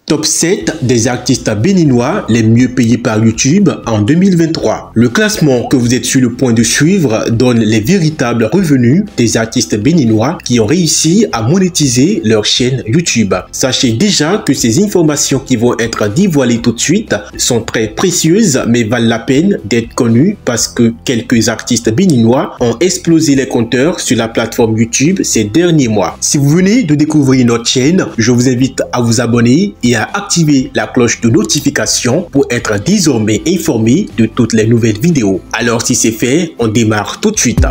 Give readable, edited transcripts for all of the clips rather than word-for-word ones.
Top 7 des artistes béninois les mieux payés par YouTube en 2023. Le classement que vous êtes sur le point de suivre donne les véritables revenus des artistes béninois qui ont réussi à monétiser leur chaîne YouTube. Sachez déjà que ces informations qui vont être dévoilées tout de suite sont très précieuses mais valent la peine d'être connues parce que quelques artistes béninois ont explosé les compteurs sur la plateforme YouTube ces derniers mois. Si vous venez de découvrir notre chaîne, je vous invite à vous abonner et à activer la cloche de notification pour être désormais informé de toutes les nouvelles vidéos. Alors si c'est fait, on démarre tout de suite.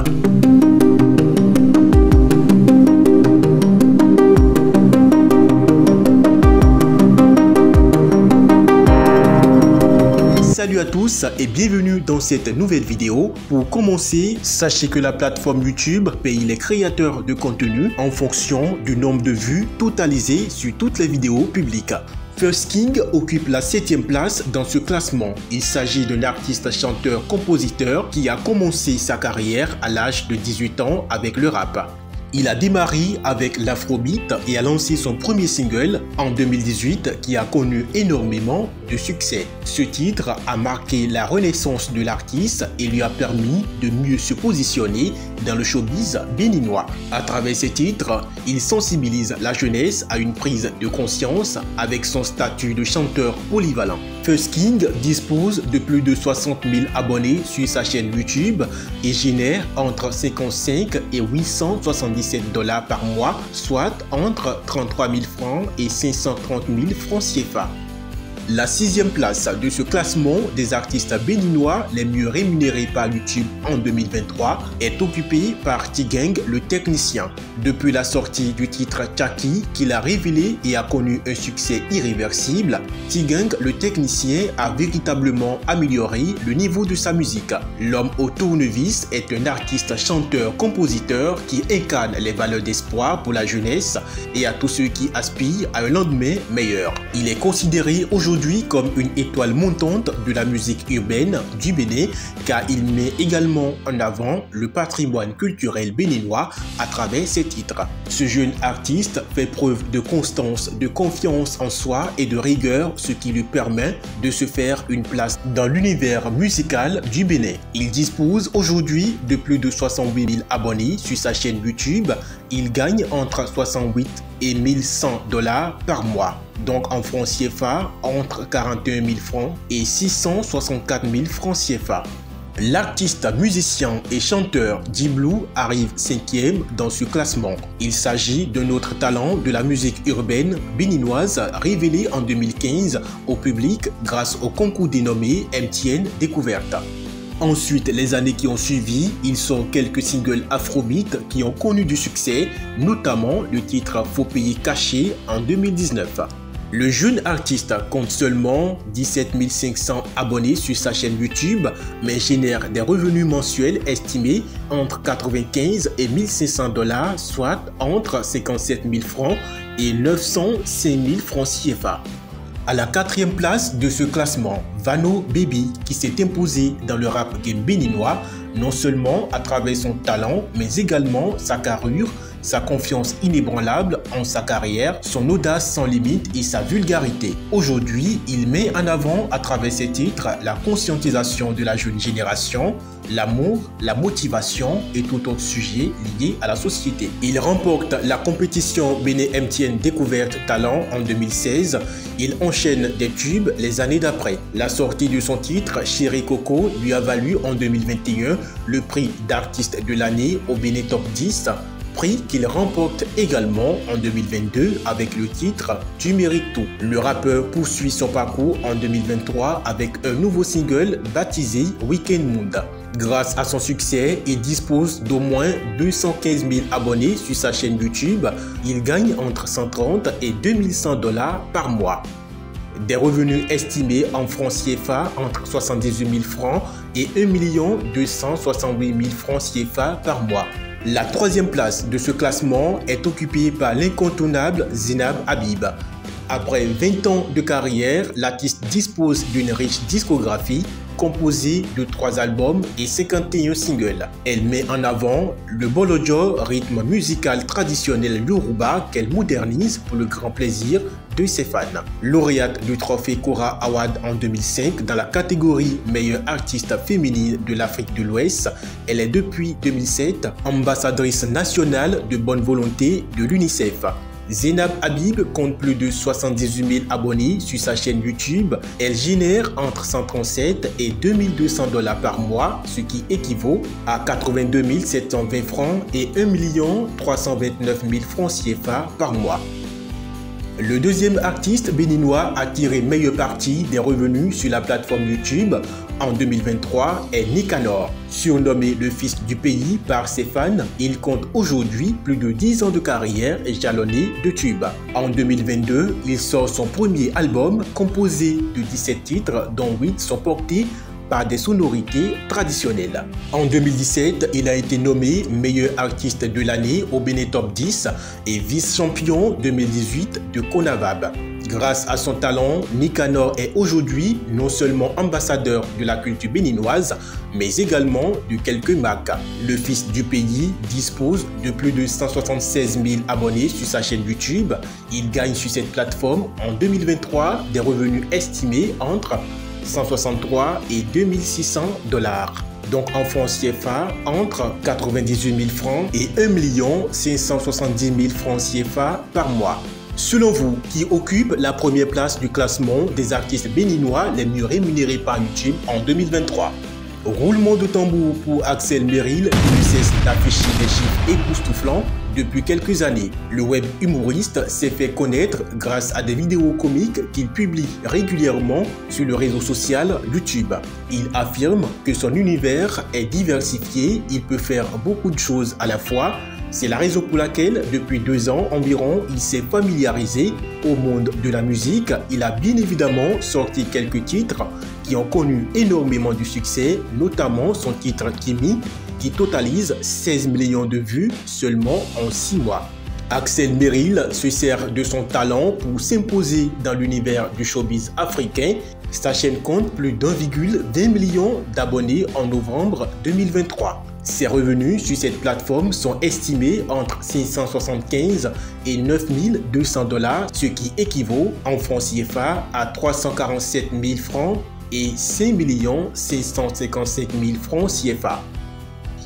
Salut à tous et bienvenue dans cette nouvelle vidéo. Pour commencer, sachez que la plateforme YouTube paye les créateurs de contenu en fonction du nombre de vues totalisées sur toutes les vidéos publiques. First King occupe la 7e place dans ce classement. Il s'agit d'un artiste chanteur-compositeur qui a commencé sa carrière à l'âge de 18 ans avec le rap. Il a démarré avec l'afrobeat et a lancé son premier single en 2018 qui a connu énormément de succès. Ce titre a marqué la renaissance de l'artiste et lui a permis de mieux se positionner dans le showbiz béninois. À travers ces titres, il sensibilise la jeunesse à une prise de conscience avec son statut de chanteur polyvalent. First King dispose de plus de 60 000 abonnés sur sa chaîne YouTube et génère entre 55 et 877 $ par mois, soit entre 33 000 francs et 530 000 francs CFA. La 6e place de ce classement des artistes béninois les mieux rémunérés par YouTube en 2023 est occupée par T-Gang le technicien. Depuis la sortie du titre Chaki qu'il a révélé et a connu un succès irréversible, T-Gang le technicien a véritablement amélioré le niveau de sa musique. L'homme au tournevis est un artiste chanteur-compositeur qui incarne les valeurs d'espoir pour la jeunesse et à tous ceux qui aspirent à un lendemain meilleur. Il est considéré aujourd'hui comme une étoile montante de la musique urbaine du Bénin car il met également en avant le patrimoine culturel béninois à travers ses titres. Ce jeune artiste fait preuve de constance, de confiance en soi et de rigueur, ce qui lui permet de se faire une place dans l'univers musical du Bénin. Il dispose aujourd'hui de plus de 68 000 abonnés sur sa chaîne YouTube. Il gagne entre 68 et 1100 $ par mois. Donc en francs CFA, entre 41 000 francs et 664 000 francs CFA. L'artiste musicien et chanteur D-Blue arrive 5e dans ce classement. Il s'agit d'un autre talent de la musique urbaine béninoise révélé en 2015 au public grâce au concours dénommé MTN Découverte. Ensuite, les années qui ont suivi, il sort quelques singles afrobeat qui ont connu du succès, notamment le titre Faut payer caché en 2019. Le jeune artiste compte seulement 17 500 abonnés sur sa chaîne YouTube, mais génère des revenus mensuels estimés entre 95 et 1500 $, soit entre 57 000 francs et 905 000 francs CFA. À la 4e place de ce classement, Vano Baby qui s'est imposé dans le rap game béninois, non seulement à travers son talent, mais également sa carrure, sa confiance inébranlable en sa carrière, son audace sans limite et sa vulgarité. Aujourd'hui, il met en avant à travers ses titres la conscientisation de la jeune génération, l'amour, la motivation et tout autre sujet lié à la société. Il remporte la compétition Bénin MTN Découverte Talent en 2016. Il enchaîne des tubes les années d'après. La sortie de son titre Chéri Coco lui a valu en 2021 le prix d'artiste de l'année au Bénin Top 10. Prix qu'il remporte également en 2022 avec le titre Tu mérites tout. Le rappeur poursuit son parcours en 2023 avec un nouveau single baptisé Weekend Mood. Grâce à son succès, il dispose d'au moins 215 000 abonnés sur sa chaîne YouTube. Il gagne entre 130 et 2100 $ par mois. Des revenus estimés en francs CFA entre 78 000 francs et 1 268 000 francs CFA par mois. La 3e place de ce classement est occupée par l'incontournable Zinab Habib. Après 20 ans de carrière, l'artiste dispose d'une riche discographie composée de 3 albums et 51 singles. Elle met en avant le bolojo, rythme musical traditionnel yoruba qu'elle modernise pour le grand plaisir de ses fans. Lauréate du trophée Cora Award en 2005 dans la catégorie meilleure artiste féminine de l'Afrique de l'Ouest, elle est depuis 2007 ambassadrice nationale de bonne volonté de l'UNICEF. Zainab Habib compte plus de 78 000 abonnés sur sa chaîne YouTube. Elle génère entre 137 et 2200 $ par mois, ce qui équivaut à 82 720 francs et 1 329 000 francs CFA par mois. Le deuxième artiste béninois à tirer meilleure partie des revenus sur la plateforme YouTube en 2023 est Nicanor. Surnommé le fils du pays par ses fans, il compte aujourd'hui plus de 10 ans de carrière et jalonné de tubes. En 2022, il sort son premier album composé de 17 titres dont 8 sont portés par des sonorités traditionnelles. En 2017, il a été nommé meilleur artiste de l'année au Bénin Top 10 et vice-champion 2018 de Conavab. Grâce à son talent, Nicanor est aujourd'hui non seulement ambassadeur de la culture béninoise, mais également de quelques marques. Le fils du pays dispose de plus de 176 000 abonnés sur sa chaîne YouTube. Il gagne sur cette plateforme en 2023 des revenus estimés entre 163 et 2600 $. Donc en francs CFA, entre 98 000 francs et 1 570 000 francs CFA par mois. Selon vous, qui occupe la première place du classement des artistes béninois les mieux rémunérés par YouTube en 2023? Roulement de tambour pour Axel Merrill, qui ne cesse d'afficher des chiffres époustouflants depuis quelques années. Le web humoriste s'est fait connaître grâce à des vidéos comiques qu'il publie régulièrement sur le réseau social YouTube. Il affirme que son univers est diversifié, il peut faire beaucoup de choses à la fois. C'est la raison pour laquelle, depuis 2 ans environ, il s'est familiarisé au monde de la musique. Il a bien évidemment sorti quelques titres qui ont connu énormément de succès, notamment son titre Kimi, qui totalise 16 millions de vues seulement en 6 mois. Axel Merrill se sert de son talent pour s'imposer dans l'univers du showbiz africain. Sa chaîne compte plus d'1,20 million d'abonnés en novembre 2023. Ses revenus sur cette plateforme sont estimés entre 575 et 9 200 $, ce qui équivaut en francs CFA à 347 000 francs et 5 655 000 francs CFA.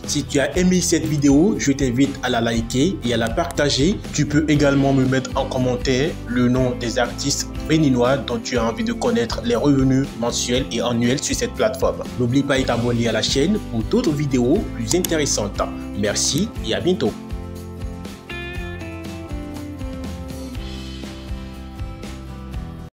Si tu as aimé cette vidéo, je t'invite à la liker et à la partager. Tu peux également me mettre en commentaire le nom des artistes béninois dont tu as envie de connaître les revenus mensuels et annuels sur cette plateforme. N'oublie pas de t'abonner à la chaîne pour d'autres vidéos plus intéressantes. Merci et à bientôt.